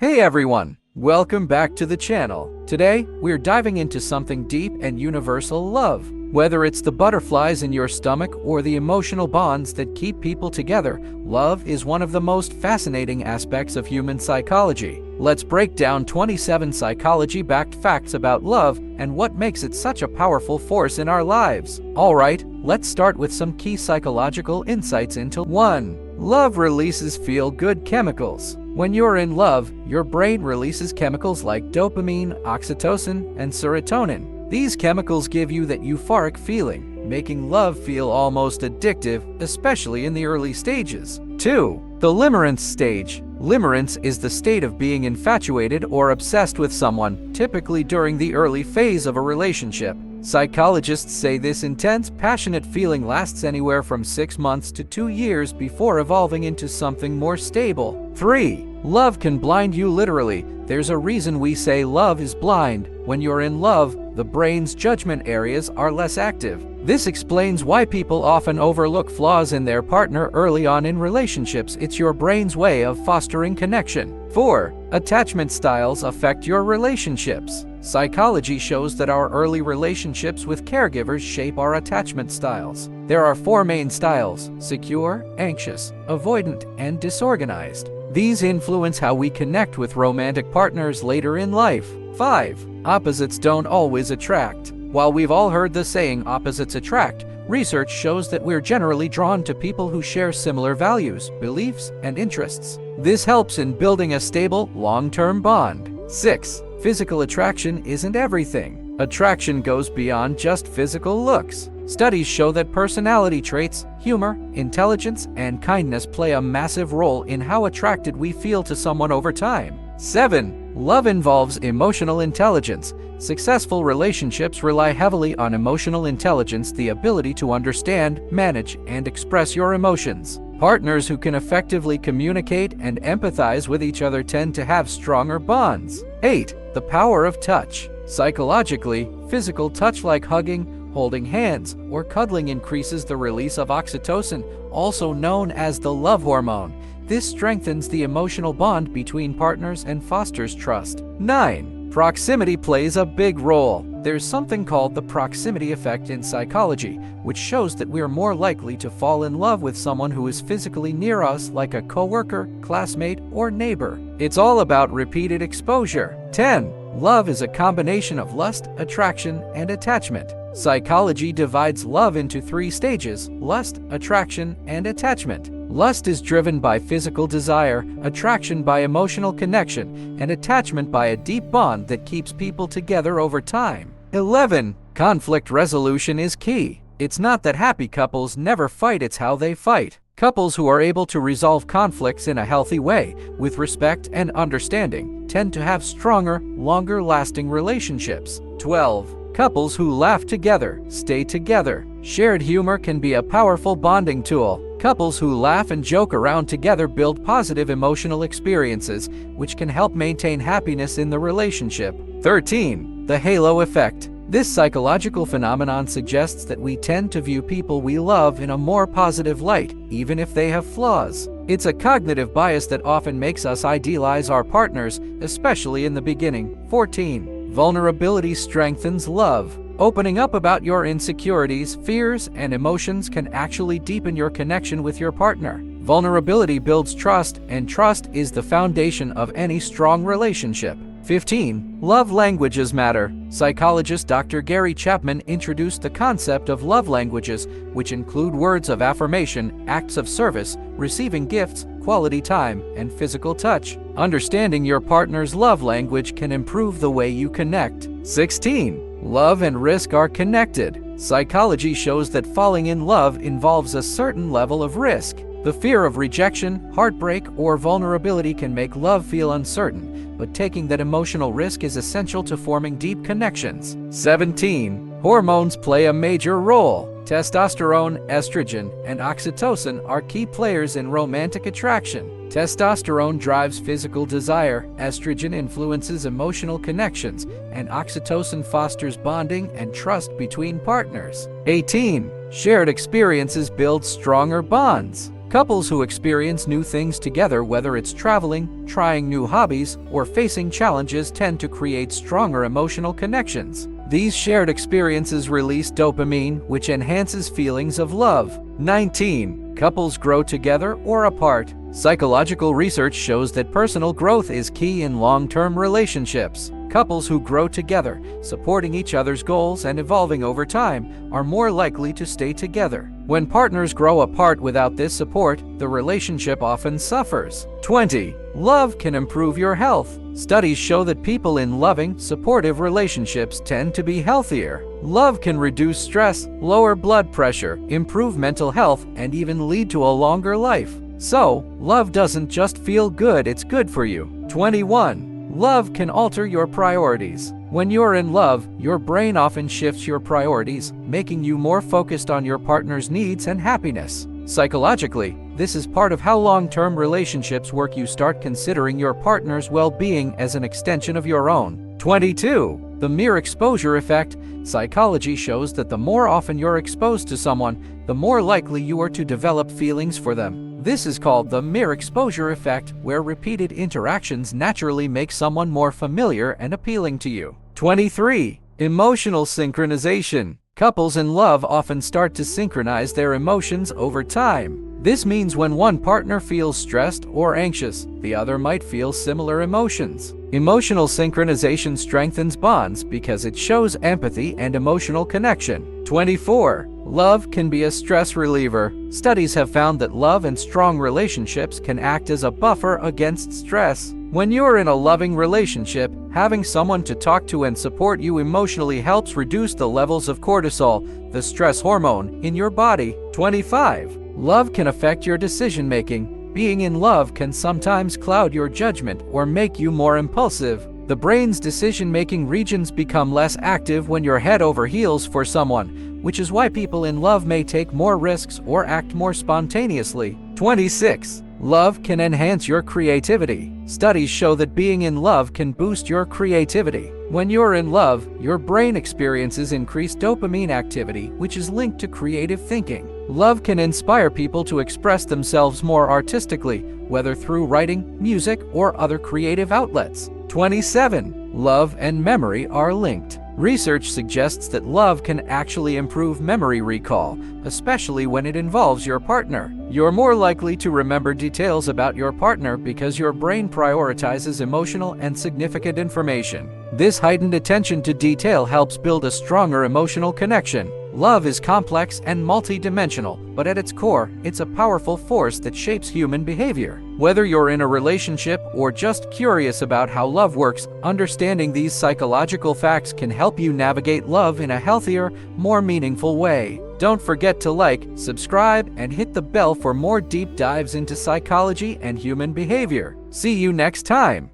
Hey everyone! Welcome back to the channel. Today, we're diving into something deep and universal: love. Whether it's the butterflies in your stomach or the emotional bonds that keep people together, love is one of the most fascinating aspects of human psychology. Let's break down 27 psychology-backed facts about love and what makes it such a powerful force in our lives. Alright, let's start with some key psychological insights into 1. Love releases feel-good chemicals. When you're in love, your brain releases chemicals like dopamine, oxytocin, and serotonin. These chemicals give you that euphoric feeling, making love feel almost addictive, especially in the early stages. 2. The limerence stage. Limerence is the state of being infatuated or obsessed with someone, typically during the early phase of a relationship. Psychologists say this intense, passionate feeling lasts anywhere from 6 months to 2 years before evolving into something more stable. 3. Love can blind you literally. There's a reason we say love is blind. When you're in love, the brain's judgment areas are less active. This explains why people often overlook flaws in their partner early on in relationships. It's your brain's way of fostering connection. 4. Attachment styles affect your relationships. Psychology shows that our early relationships with caregivers shape our attachment styles. There are 4 main styles: secure, anxious, avoidant, and disorganized. These influence how we connect with romantic partners later in life. 5. Opposites don't always attract. While we've all heard the saying opposites attract, research shows that we're generally drawn to people who share similar values, beliefs, and interests. This helps in building a stable, long-term bond. 6. Physical attraction isn't everything. Attraction goes beyond just physical looks. Studies show that personality traits, humor, intelligence, and kindness play a massive role in how attracted we feel to someone over time. 7. Love involves emotional intelligence. Successful relationships rely heavily on emotional intelligence, the ability to understand, manage, and express your emotions. Partners who can effectively communicate and empathize with each other tend to have stronger bonds. 8. The power of touch. Psychologically, physical touch like hugging, holding hands, or cuddling increases the release of oxytocin, also known as the love hormone. This strengthens the emotional bond between partners and fosters trust. 9. Proximity plays a big role. There's something called the proximity effect in psychology, which shows that we're more likely to fall in love with someone who is physically near us, like a coworker, classmate, or neighbor. It's all about repeated exposure. 10. Love is a combination of lust, attraction, and attachment. Psychology divides love into 3 stages: lust, attraction, and attachment. Lust is driven by physical desire, attraction by emotional connection, and attachment by a deep bond that keeps people together over time. 11. Conflict resolution is key. It's not that happy couples never fight, it's how they fight. Couples who are able to resolve conflicts in a healthy way, with respect and understanding, tend to have stronger, longer-lasting relationships. 12. Couples who laugh together stay together. Shared humor can be a powerful bonding tool. Couples who laugh and joke around together build positive emotional experiences, which can help maintain happiness in the relationship. 13. The halo effect. This psychological phenomenon suggests that we tend to view people we love in a more positive light, even if they have flaws. It's a cognitive bias that often makes us idealize our partners, especially in the beginning. 14. Vulnerability strengthens love. Opening up about your insecurities, fears, and emotions can actually deepen your connection with your partner. Vulnerability builds trust, and trust is the foundation of any strong relationship. 15. Love languages matter. Psychologist Dr. Gary Chapman introduced the concept of love languages, which include words of affirmation, acts of service, receiving gifts, quality time, and physical touch. Understanding your partner's love language can improve the way you connect. 16. Love and risk are connected. Psychology shows that falling in love involves a certain level of risk. The fear of rejection, heartbreak, or vulnerability can make love feel uncertain, but taking that emotional risk is essential to forming deep connections. 17. Hormones play a major role. Testosterone, estrogen, and oxytocin are key players in romantic attraction. Testosterone drives physical desire, estrogen influences emotional connections, and oxytocin fosters bonding and trust between partners. 18. Shared experiences build stronger bonds. Couples who experience new things together, whether it's traveling, trying new hobbies, or facing challenges, tend to create stronger emotional connections. These shared experiences release dopamine, which enhances feelings of love. 19. Couples grow together or apart. Psychological research shows that personal growth is key in long-term relationships. Couples who grow together, supporting each other's goals and evolving over time, are more likely to stay together. When partners grow apart without this support, the relationship often suffers. 20. Love can improve your health. Studies show that people in loving, supportive relationships tend to be healthier. Love can reduce stress, lower blood pressure, improve mental health, and even lead to a longer life. So, love doesn't just feel good, it's good for you. 21. Love can alter your priorities. When you're in love, your brain often shifts your priorities, making you more focused on your partner's needs and happiness. Psychologically, this is part of how long-term relationships work. You start considering your partner's well-being as an extension of your own. 22. The mere exposure effect. Psychology shows that the more often you're exposed to someone, the more likely you are to develop feelings for them. This is called the mere exposure effect, where repeated interactions naturally make someone more familiar and appealing to you. 23. Emotional synchronization. Couples in love often start to synchronize their emotions over time. This means when one partner feels stressed or anxious, the other might feel similar emotions. Emotional synchronization strengthens bonds because it shows empathy and emotional connection. 24. Love can be a stress reliever. Studies have found that love and strong relationships can act as a buffer against stress. When you're in a loving relationship, having someone to talk to and support you emotionally helps reduce the levels of cortisol, the stress hormone, in your body. 25. Love can affect your decision-making. Being in love can sometimes cloud your judgment or make you more impulsive. The brain's decision-making regions become less active when you're head over heels for someone, which is why people in love may take more risks or act more spontaneously. 26. Love can enhance your creativity. Studies show that being in love can boost your creativity. When you're in love, your brain experiences increased dopamine activity, which is linked to creative thinking. Love can inspire people to express themselves more artistically, whether through writing, music, or other creative outlets. 27. Love and memory are linked. Research suggests that love can actually improve memory recall, especially when it involves your partner. You're more likely to remember details about your partner because your brain prioritizes emotional and significant information. This heightened attention to detail helps build a stronger emotional connection. Love is complex and multi-dimensional, but at its core, it's a powerful force that shapes human behavior. Whether you're in a relationship or just curious about how love works, understanding these psychological facts can help you navigate love in a healthier, more meaningful way. Don't forget to like, subscribe, and hit the bell for more deep dives into psychology and human behavior. See you next time!